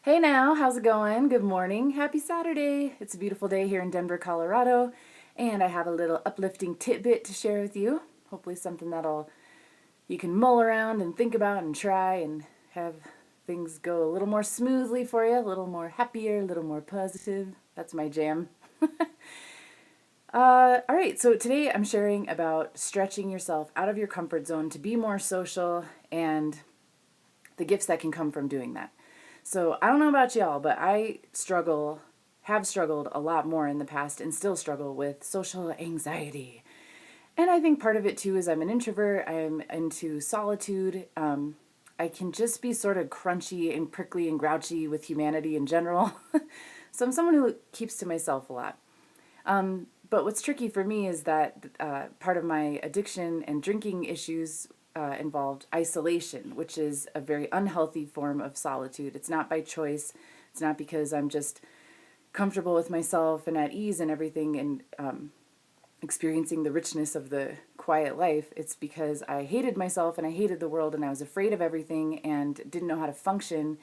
Hey now, how's it going? Good morning. Happy Saturday. It's a beautiful day here in Denver, Colorado, and I have a little uplifting tidbit to share with you. Hopefully something that'll you can mull around and think about and try and have things go a little more smoothly for you, a little more happier, a little more positive. That's my jam. All right, so today I'm sharing about stretching yourself out of your comfort zone to be more social and the gifts that can come from doing that. So I don't know about y'all, but have struggled a lot more in the past and still struggle with social anxiety. And I think part of it too is I'm an introvert, I'm into solitude. I can just be sort of crunchy and prickly and grouchy with humanity in general. So I'm someone who keeps to myself a lot. But what's tricky for me is that part of my addiction and drinking issues involved isolation, which is a very unhealthy form of solitude. It's not by choice. It's not because I'm just comfortable with myself and at ease and everything and experiencing the richness of the quiet life. It's because I hated myself and I hated the world and I was afraid of everything and didn't know how to function.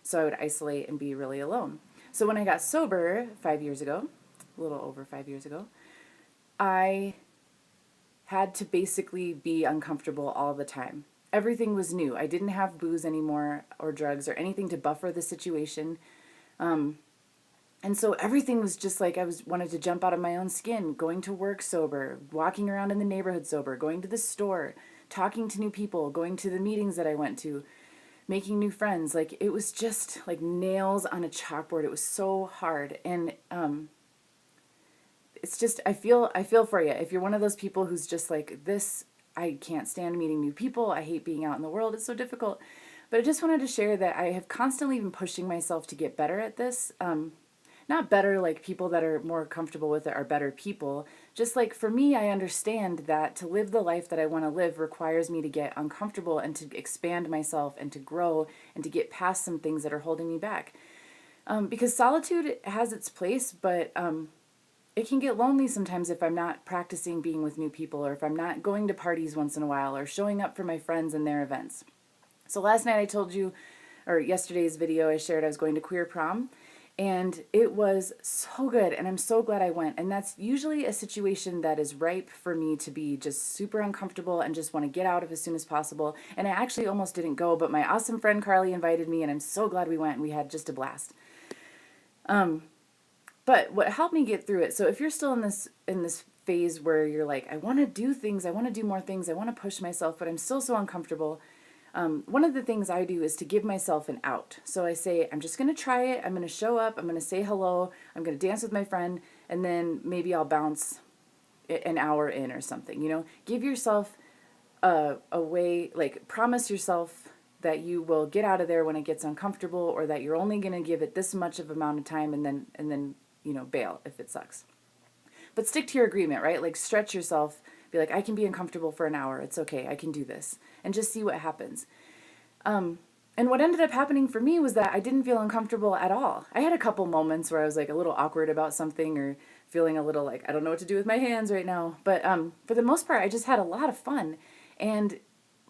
So I would isolate and be really alone. So when I got sober 5 years ago, a little over 5 years ago, I had to basically be uncomfortable all the time. Everything was new. I didn't have booze anymore or drugs or anything to buffer the situation. And so everything was just like wanted to jump out of my own skin, going to work sober, walking around in the neighborhood sober, going to the store, talking to new people, going to the meetings that I went to, making new friends. Like it was just like nails on a chalkboard. It was so hard. And it's just I feel for you. If you're one of those people who's just like this, I can't stand meeting new people. I hate being out in the world. It's so difficult. But I just wanted to share that I have constantly been pushing myself to get better at this. Not better like people that are more comfortable with it are better people. Just like for me, I understand that to live the life that I want to live requires me to get uncomfortable and to expand myself and to grow and to get past some things that are holding me back. Because solitude has its place, but it can get lonely sometimes if I'm not practicing being with new people or if I'm not going to parties once in a while or showing up for my friends and their events. So last night I told you, or yesterday's video I shared I was going to queer prom and it was so good and I'm so glad I went. And that's usually a situation that is ripe for me to be just super uncomfortable and just want to get out of as soon as possible. And I actually almost didn't go, but my awesome friend Carly invited me and I'm so glad we went and we had just a blast. But what helped me get through it, so if you're still in this phase where you're like, I want to do things, I want to do more things, I want to push myself, but I'm still so uncomfortable. One of the things I do is to give myself an out. So I say, I'm just going to try it. I'm going to show up. I'm going to say hello. I'm going to dance with my friend. And then maybe I'll bounce an hour in or something. Give yourself a way, like promise yourself that you will get out of there when it gets uncomfortable or that you're only going to give it this much of amount of time and then bail if it sucks. But stick to your agreement, right? Like stretch yourself. Be like, I can be uncomfortable for an hour. It's okay. I can do this. And just see what happens. And what ended up happening for me was that I didn't feel uncomfortable at all. I had a couple moments where I was like a little awkward about something or feeling a little like, I don't know what to do with my hands right now. But for the most part, I just had a lot of fun. And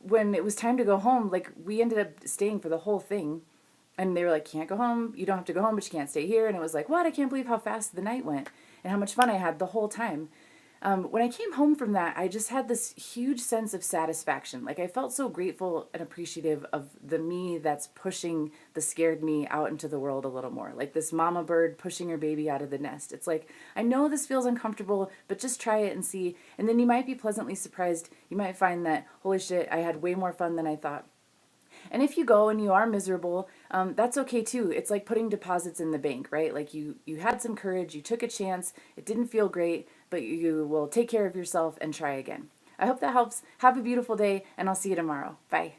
when it was time to go home, like we ended up staying for the whole thing. And they were like, can't go home. You don't have to go home, but you can't stay here. And it was like, what? I can't believe how fast the night went and how much fun I had the whole time. When I came home from that, I just had this huge sense of satisfaction. Like I felt so grateful and appreciative of the me that's pushing the scared me out into the world a little more. Like this mama bird pushing her baby out of the nest. It's like, I know this feels uncomfortable, but just try it and see. And then you might be pleasantly surprised. You might find that, holy shit, I had way more fun than I thought. And if you go and you are miserable, that's okay too. It's like putting deposits in the bank, right? Like you had some courage, you took a chance, it didn't feel great, but you will take care of yourself and try again. I hope that helps. Have a beautiful day, and I'll see you tomorrow. Bye.